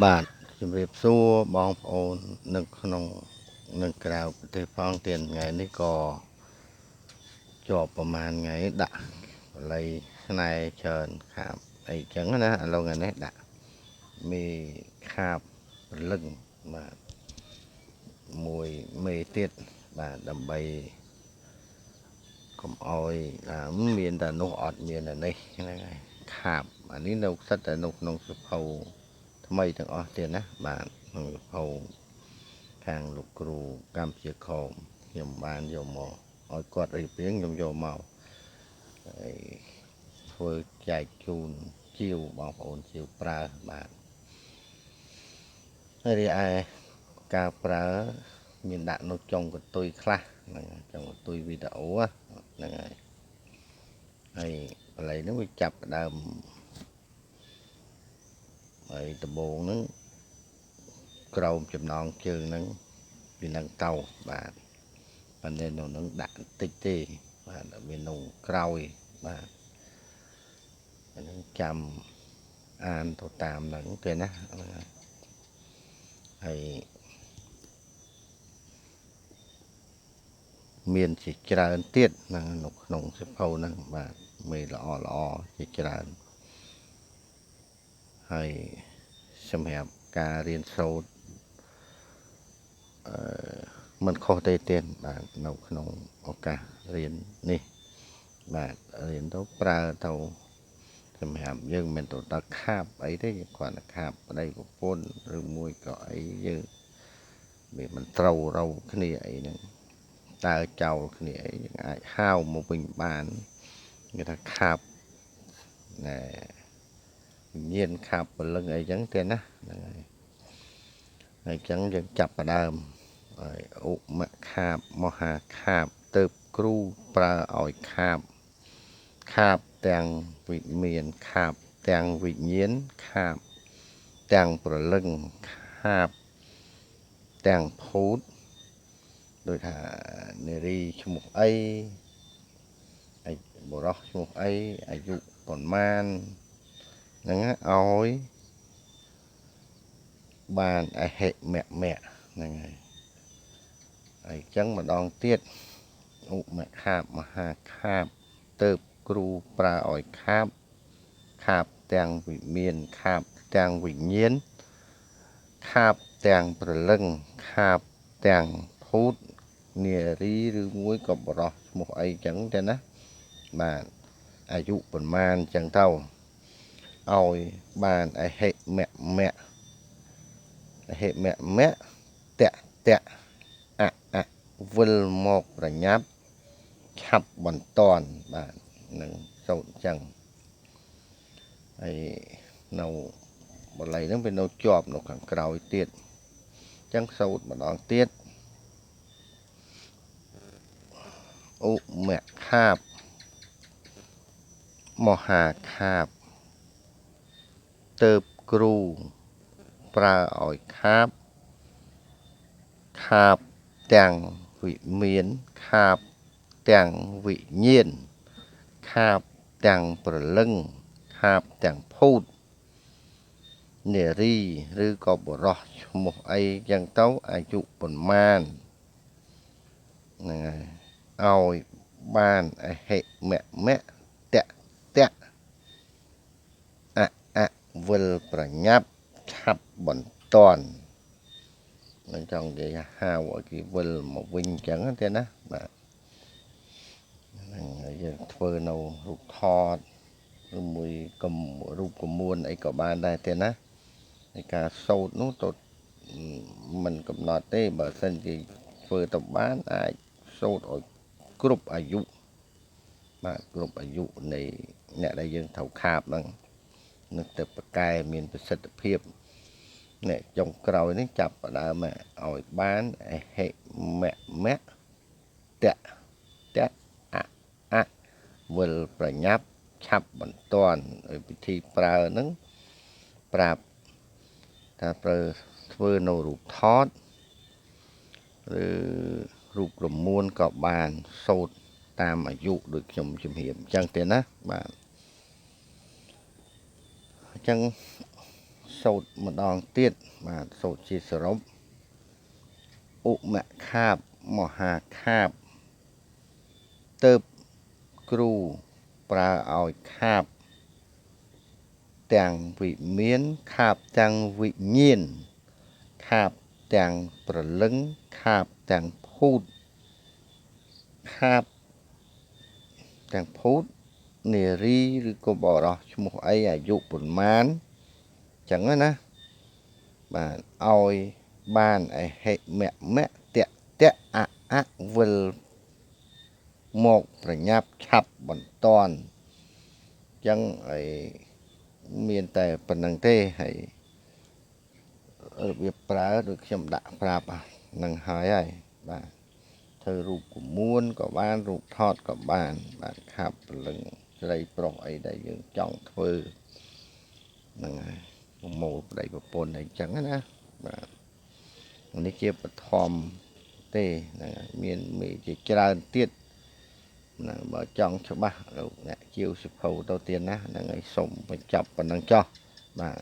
បាទជំរាបសួរបងប្អូននៅក្នុងនិងក្រៅប្រទេសផងទៀតថ្ងៃនេះក៏ជាប់ប្រហែលថ្ងៃដាក់បល័យស្នែច្រើនខាបអីចឹងណាឥឡូវថ្ងៃនេះដាក់មេខាបព្រលឹងបាទមួយមេទៀតបាទដើម្បីកុំអោយមានតែនោះអត់មានតែនេះហ្នឹងហើយខាបអានេះនៅសិតតែនៅក្នុងសភៅថ្មីទាំងអស់ទៀតណាបាទក្នុងសភៅខាងលោកគ្រូកម្ពុជាខមខ្ញុំបានយកមកឲ្យគាត់រៀបរៀងខ្ញុំយកមកហើយធ្វើចែកជូនជាវបងប្អូនជាវប្រើបាទហើយរីឯការប្រើមានដាក់នៅចុងកន្ទុយខ្លះហ្នឹងចុងកន្ទុយវីដេអូហ្នឹងហើយបល័យហ្នឹងវាចាប់ដើមហើយដំបូងហ្នឹងក្រោមចំណងជើងហ្នឹងពីនឹងតោបាទប៉ុន្តែនៅនឹងដាក់បន្តិចទេបាទមាននៅក្រោយបាទហ្នឹងចាំអានទៅតាមហ្នឹងទេណាហើយមានជាច្រើនទៀតនៅក្នុងសភៅហ្នឹងបាទមេល្អជាច្រើនហើយសម្រាប់ការរៀនសូត្រមិនខុសទេទៀតបាទនៅក្នុងឱកាសរៀននេះបាទរៀនទៅប្រើទៅសម្រាប់យើងមិនទៅដល់ខាបអីទេគ្រាន់តែខាបប្តីប្រពន្ធឬមួយក៏អីយើងវាមិនត្រូវរៅគ្នាអីហ្នឹងតើចោលគ្នាអីយើងអាចហៅមកវិញបានគេថាខាបណែវិញ្ញាណខាបព្រលឹងអីចឹងទេណាហ្នឹងហើយចឹងយើងចាប់ផ្ដើមហើយឧបខាបមហាខាបទៅគ្រូប្រើឲ្យខាបទាំងវិមានខាបទាំងវិញ្ញាណខាបទាំងព្រលឹងខាបទាំងភូតដូចថានារីឈ្មោះអីបុរសឈ្មោះអីអាយុប៉ុន្មានហ្នឹងឲ្យបានអហិមមៈហ្នឹងហើយចឹងម្ដងទៀតឧបខាបមហាខាបទៅគ្រូប្រើឲ្យខាបទាំងវិមានខាបទាំងវិញ្ញាណខាបទាំងព្រលឹងខាបទាំងភូតនារីឬមួយក៏បរោះឈ្មោះអីចឹងទេណាបាទអាយុប្រមាណចឹងទៅឲ្យបានអហិមមៈតៈវិលមកប្រញាប់ឆាប់បន្ទាន់បាទនឹងសូត្រចឹងហើយនៅបល័យហ្នឹងវានៅជាប់នៅខាងក្រោយទៀតចឹងសូត្រម្ដងទៀតឧមខាបមហាខាបទៅគ្រូប្រើឲ្យខាបទាំងវិមានខាបទាំងវិញ្ញាណខាបទាំងព្រលឹងខាបទាំងភូតនារីឬក៏បុរសឈ្មោះអីចឹងទៅអាយុប៉ុន្មានហ្នឹងហើយឲ្យបានអហិមតៈវិលប្រញាប់ឆាប់បន្ទាន់នឹងចង់និយាយហៅឲ្យគេវិលមកវិញចឹងទេណាបាទហ្នឹងហើយយើងធ្វើនៅរូបថតឬមួយរូបកមួនអីក៏បានដែរទេណាហើយការសូត្រនោះទៅមិនកំណត់ទេបើសិនជាធ្វើទៅបានអាចសូត្រឲ្យគ្រប់អាយុបាទគ្រប់អាយុនៃអ្នកដែលយើងត្រូវខាបហ្នឹងនឹងទៅប្រកែមានប្រសិទ្ធភាពអ្នកចុងក្រោយនេះចាប់ផ្ដើមឲ្យបានអហិមតៈវិលប្រញាប់ឆាប់បន្ទាន់ឲ្យពិធីប្រើហ្នឹងប្រាប់ថាប្រើធ្វើនៅរូបថតឬរូបក្រមួនក៏បានសូត្រតាមអាយុដូចខ្ញុំជំរាបអញ្ចឹងទេណាបាទអញ្ចឹង សូត្រម្ដងទៀតបាទសូត្រជាសរុបឧមខាបមហាខាបទៅគ្រូប្រើឲ្យខាបទាំងវិមានខាបទាំងវិញ្ញាណខាបទាំងព្រលឹងខាបទាំងភូតខាបទាំងភូតនារីឬក៏បរោះឈ្មោះអីអាយុប៉ុន្មានចឹងណាបាទឲ្យបានអហិមមៈតៈអវិលមកប្រញាប់ឆាប់បន្ទាន់ចឹងហើយមានតែប៉ុណ្្នឹងទេហើយរបៀបប្រើដូចខ្ញុំដាក់ប្រាប់នឹងហើយបាទធ្វើរូបគមួនក៏បានរូបថតក៏បានបាទខាប់ព្រលឹងស្រីប្រុសអីដែលយើងចង់ធ្វើហ្នឹងហើយប្រមូលប្តីប្រពន្ធអីចឹងណាបាទនេះជាបឋមទេហ្នឹងហើយមានជាច្រើនទៀតណាបើចង់ច្បាស់លោកអ្នកជាវសិភៅទៅទៀតណាហ្នឹងហើយសូមបញ្ចប់ប៉ុណ្ណឹងចុះបាទ